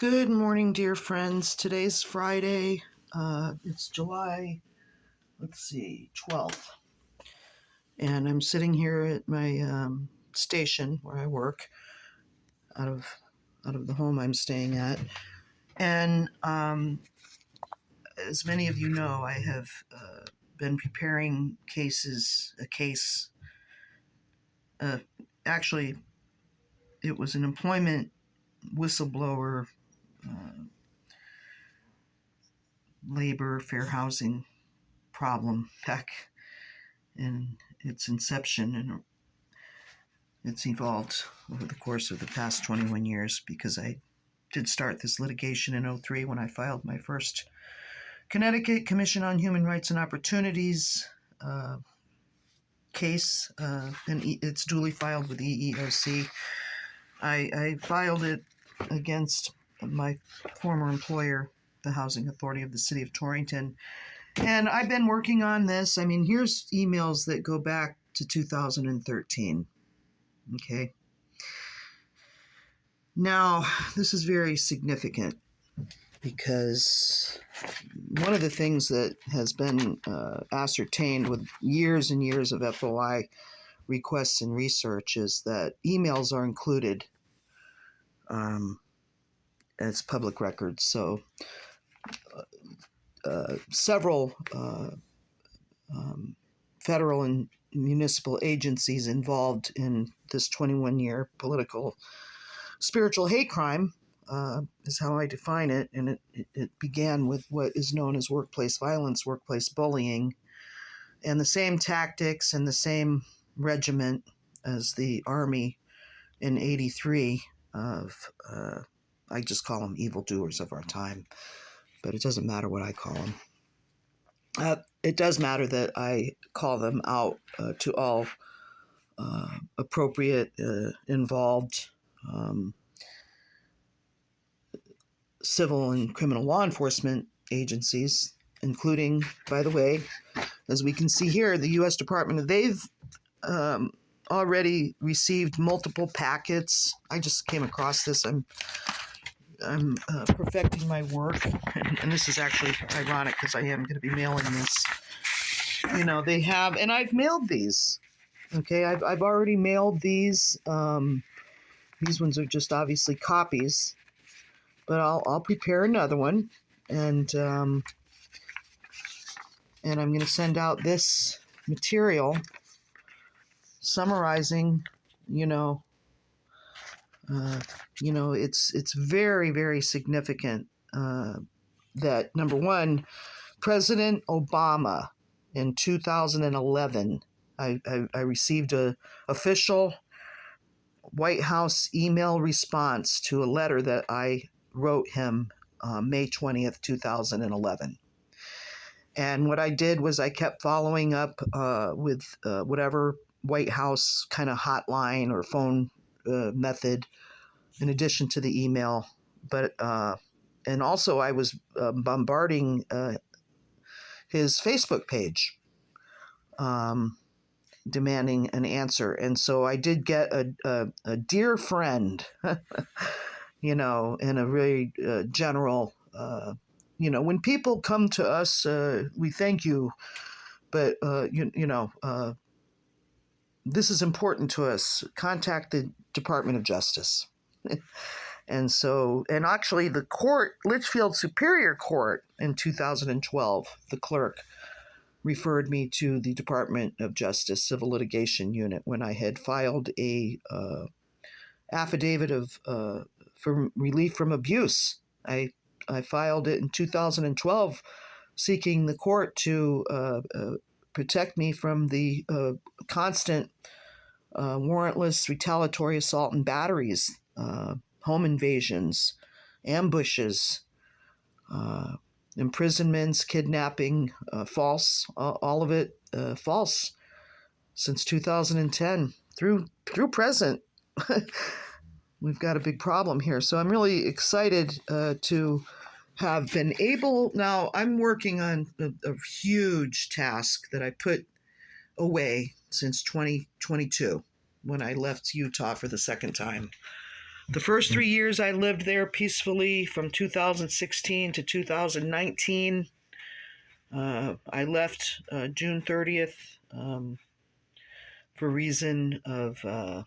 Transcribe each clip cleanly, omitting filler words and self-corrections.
Good morning, dear friends. Today's Friday. It's July, 12th. And I'm sitting here at my station where I work out of the home I'm staying at. And as many of you know, I have been preparing a case. Actually, it was an employment whistleblower, labor, fair housing problem back in its inception, and it's evolved over the course of the past 21 years because I did start this litigation in 2003 when I filed my first Connecticut Commission on Human Rights and Opportunities case, and it's duly filed with the EEOC. I filed it against my former employer, the Housing Authority of the City of Torrington, and I've been working on this. I mean, here's emails that go back to 2013. Okay. Now, this is very significant because one of the things that has been ascertained with years and years of FOI requests and research is that emails are included as public records. So several federal and municipal agencies involved in this 21-year political spiritual hate crime is how I define it, and it began with what is known as workplace violence, workplace bullying, and the same tactics and the same regiment as the Army in 83 of, I just call them evildoers of our time, but it doesn't matter what I call them. It does matter that I call them out to all appropriate, involved civil and criminal law enforcement agencies, including, by the way, as we can see here, the U.S. they've already received multiple packets. I just came across this. I'm perfecting my work, and this is actually ironic because I am going to be mailing this. You know, they have, and I've mailed these. Okay, I've already mailed these. These ones are just obviously copies, but I'll prepare another one, and I'm going to send out this material summarizing. It's very, very significant that, number one, President Obama in 2011, I received a official White House email response to a letter that I wrote him May 20th, 2011. And what I did was I kept following up with whatever White House kind of hotline or phone method in addition to the email. But and also I was bombarding his Facebook page, demanding an answer. And so I did get a dear friend, in a really general, when people come to us, we thank you, but, this is important to us. Contact the Department of Justice. And actually the court, Litchfield Superior Court in 2012, the clerk referred me to the Department of Justice Civil Litigation Unit when I had filed a affidavit for relief from abuse. I filed it in 2012, seeking the court to protect me from the constant warrantless retaliatory assault and batteries, home invasions, ambushes, imprisonments, kidnapping, false, all of it false, since 2010 through present. We've got a big problem here. So I'm really excited to have been able. Now I'm working on a huge task that I put away since 2022 when I left Utah for the second time. The first 3 years I lived there peacefully from 2016 to 2019. I left June 30th for reason of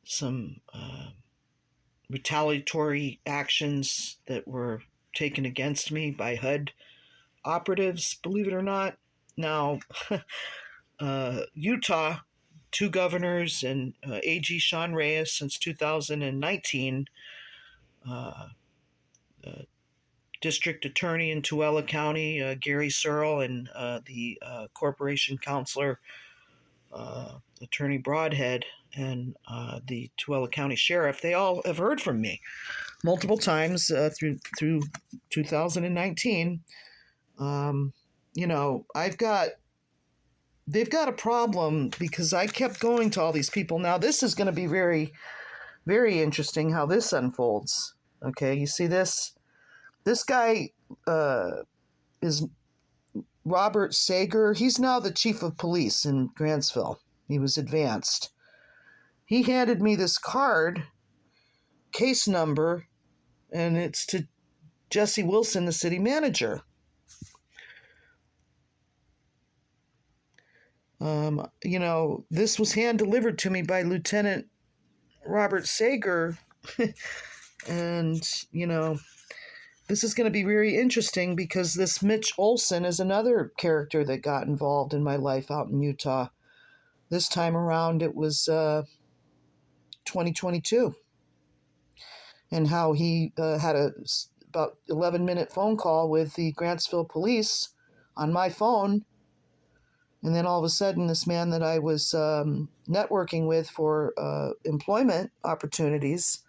some retaliatory actions that were taken against me by HUD operatives, believe it or not. Now, Utah, two governors and AG Sean Reyes since 2019, District Attorney in Tooele County, Gary Searle, and the Corporation Counselor, Attorney Broadhead, and the Tooele County Sheriff, they all have heard from me multiple times through 2019. They've got a problem because I kept going to all these people. Now, this is going to be very, very interesting how this unfolds. Okay, you see this? This guy is Robert Sager. He's now the chief of police in Grantsville. He was advanced. He handed me this card, case number, and it's to Jesse Wilson, the city manager. This was hand-delivered to me by Lieutenant Robert Sager. And, this is going to be very interesting because this Mitch Olson is another character that got involved in my life out in Utah. This time around, it was 2022. And how he had about 11-minute phone call with the Grantsville police on my phone. And then all of a sudden, this man that I was networking with for employment opportunities,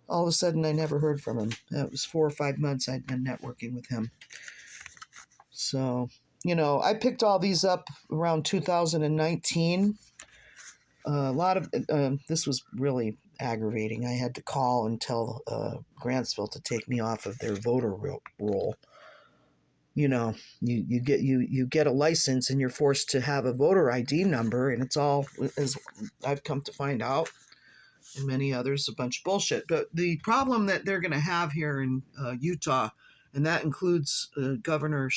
all of a sudden I never heard from him. It was 4 or 5 months I'd been networking with him. So, I picked all these up around 2019. A lot of this was really aggravating. I had to call and tell Grantsville to take me off of their voter roll. You get a license and you're forced to have a voter ID number, and it's all, as I've come to find out, and many others, a bunch of bullshit. But the problem that they're going to have here in Utah, and that includes Governor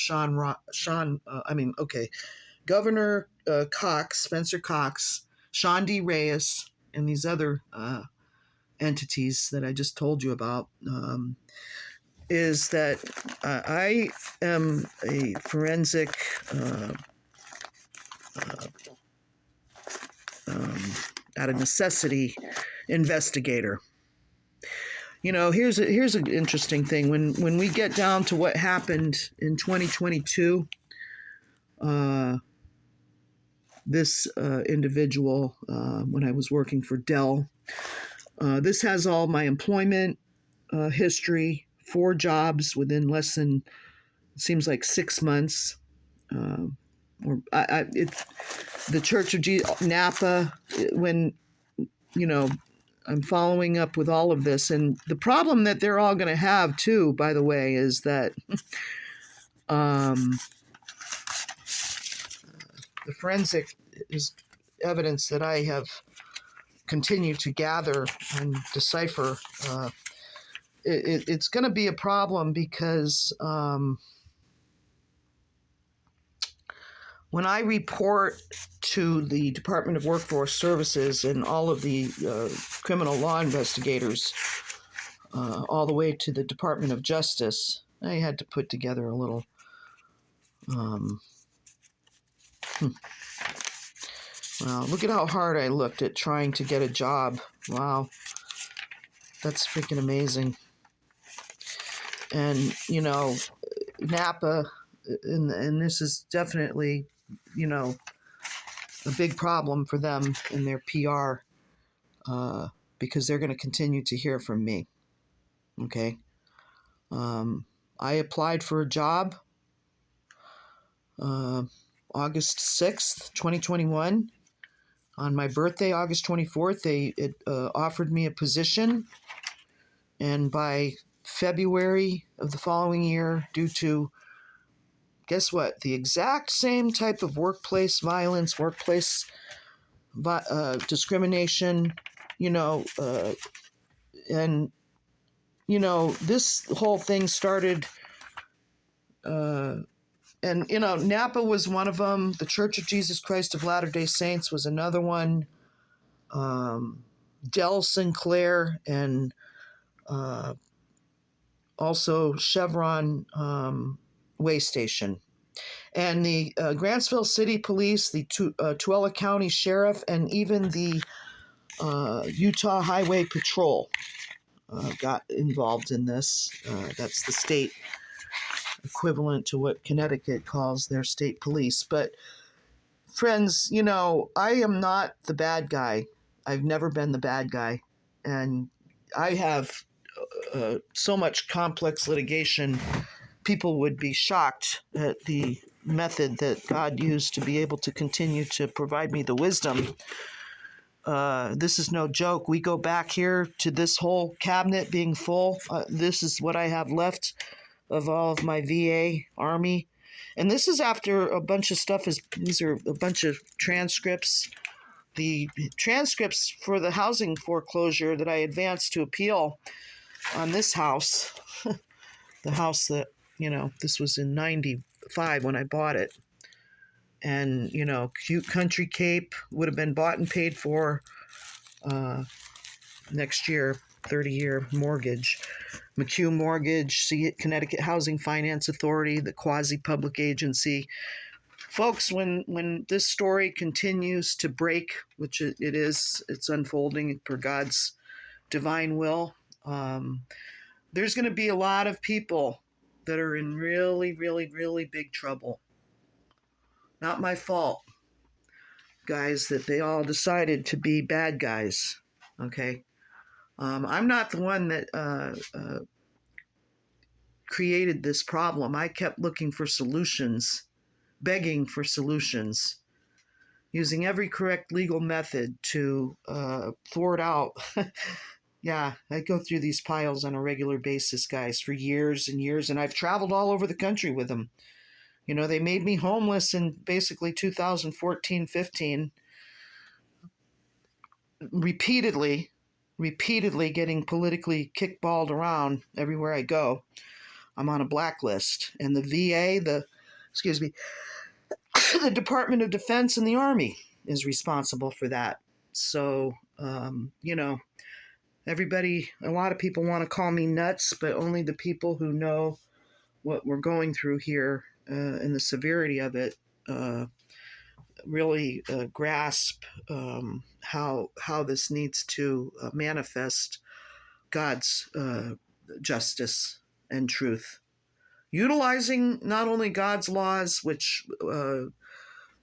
Governor Cox, Spencer Cox, Sean D. Reyes, and these other entities that I just told you about, is that I am a forensic out of necessity investigator. Here's an interesting thing. When we get down to what happened in 2022, this individual, when I was working for Dell, this has all my employment history, 4 jobs within less than, it seems like 6 months. The Church of Jesus, Napa, when, I'm following up with all of this. And the problem that they're all going to have, too, by the way, is that the forensic is evidence that I have continued to gather and decipher. It's going to be a problem because when I report to the Department of Workforce Services and all of the criminal law investigators, all the way to the Department of Justice, I had to put together a little wow, look at how hard I looked at trying to get a job. Wow, that's freaking amazing. And, Napa, and this is definitely, a big problem for them in their PR, because they're going to continue to hear from me. Okay. I applied for a job August 6th, 2021. On my birthday, August 24th, they offered me a position. And by February of the following year, due to, guess what, the exact same type of workplace violence, workplace discrimination you know, and, this whole thing started, and, Napa was one of them. The Church of Jesus Christ of Latter-day Saints was another one. Del Sinclair and also Chevron Way Station. And the Grantsville City Police, the Tooele County Sheriff, and even the Utah Highway Patrol got involved in this. That's the state equivalent to what Connecticut calls their state police. But friends, I am not the bad guy. I've never been the bad guy. And I have so much complex litigation. People would be shocked at the method that God used to be able to continue to provide me the wisdom. This is no joke. We go back here to this whole cabinet being full. This is what I have left of all of my VA Army. And this is after a bunch of stuff. These are a bunch of transcripts. The transcripts for the housing foreclosure that I advanced to appeal on this house, the house that, this was in 95 when I bought it. And, Cute Country Cape would have been bought and paid for next year, 30-year mortgage. McHugh Mortgage, Connecticut Housing Finance Authority, the quasi-public agency. Folks, when this story continues to break, which it is, it's unfolding per God's divine will, there's going to be a lot of people that are in really, really, really big trouble. Not my fault, guys, that they all decided to be bad guys, okay? I'm not the one that created this problem. I kept looking for solutions, begging for solutions, using every correct legal method to thwart out. Yeah, I go through these piles on a regular basis, guys, for years and years, and I've traveled all over the country with them. They made me homeless in basically 2014-15, repeatedly getting politically kickballed around everywhere I go. I'm on a blacklist. And the VA, the Department of Defense and the Army is responsible for that. So, everybody, a lot of people want to call me nuts, but only the people who know what we're going through here and the severity of it really grasp how this needs to manifest God's justice and truth, utilizing not only God's laws, which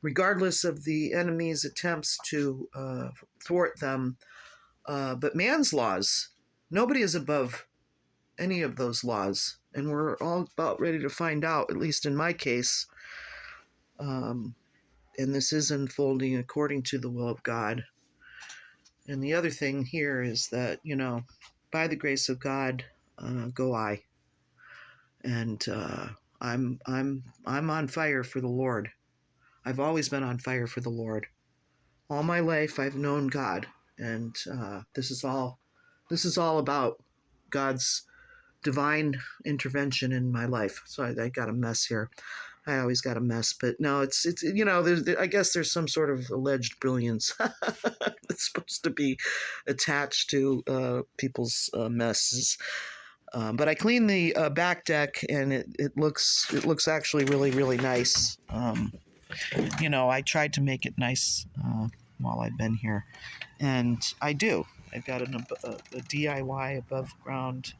regardless of the enemy's attempts to thwart them, but man's laws. Nobody is above any of those laws, and we're all about ready to find out, at least in my case. And this is unfolding according to the will of God. And the other thing here is that, by the grace of God, go I. And I'm on fire for the Lord. I've always been on fire for the Lord. All my life I've known God, and this is all about God's divine intervention in my life. So I got a mess here. I always got a mess, but no, it's I guess there's some sort of alleged brilliance that's supposed to be attached to people's messes. But I cleaned the back deck, and it looks actually really, really nice. I tried to make it nice while I've been here, and I do. I've got a DIY above ground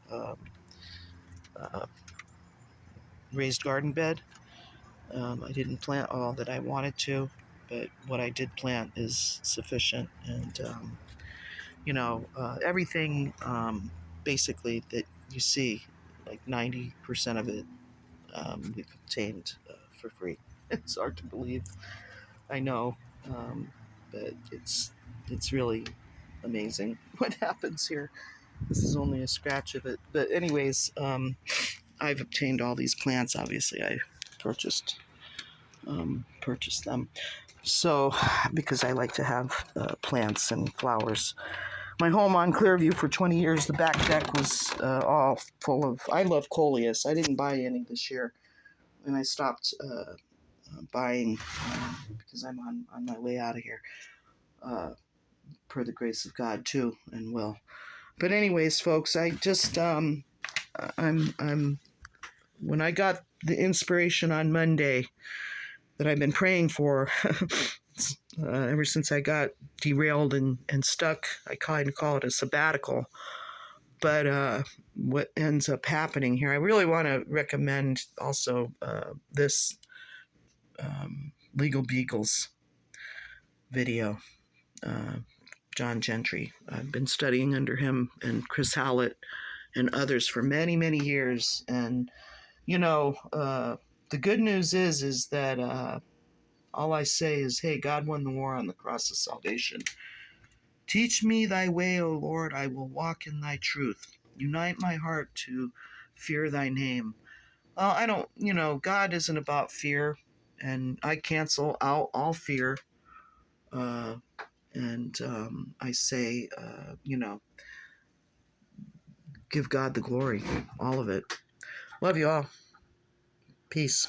raised garden bed. I didn't plant all that I wanted to, but what I did plant is sufficient. And, everything basically that you see, like 90% of it, we've obtained for free. It's hard to believe, I know, but it's really amazing what happens here. This is only a scratch of it. But anyways, I've obtained all these plants. Obviously, I purchased them. So, because I like to have plants and flowers my home on Clearview for 20 years, the back deck was all full of. I love coleus. I didn't buy any this year, and I stopped buying because I'm on my way out of here. Per the grace of God too, and will. But anyways, folks, I just I'm when I got the inspiration on Monday that I've been praying for ever since I got derailed and stuck. I kind of call it a sabbatical. But what ends up happening here, I really want to recommend also this Legal Beagles video. John Gentry. I've been studying under him and Chris Hallett and others for many, many years. And, the good news is that all I say is, hey, God won the war on the cross of salvation. Teach me thy way, O Lord, I will walk in thy truth. Unite my heart to fear thy name. I don't, God isn't about fear, and I cancel out all fear. And I say, give God the glory, all of it. Love you all. Peace.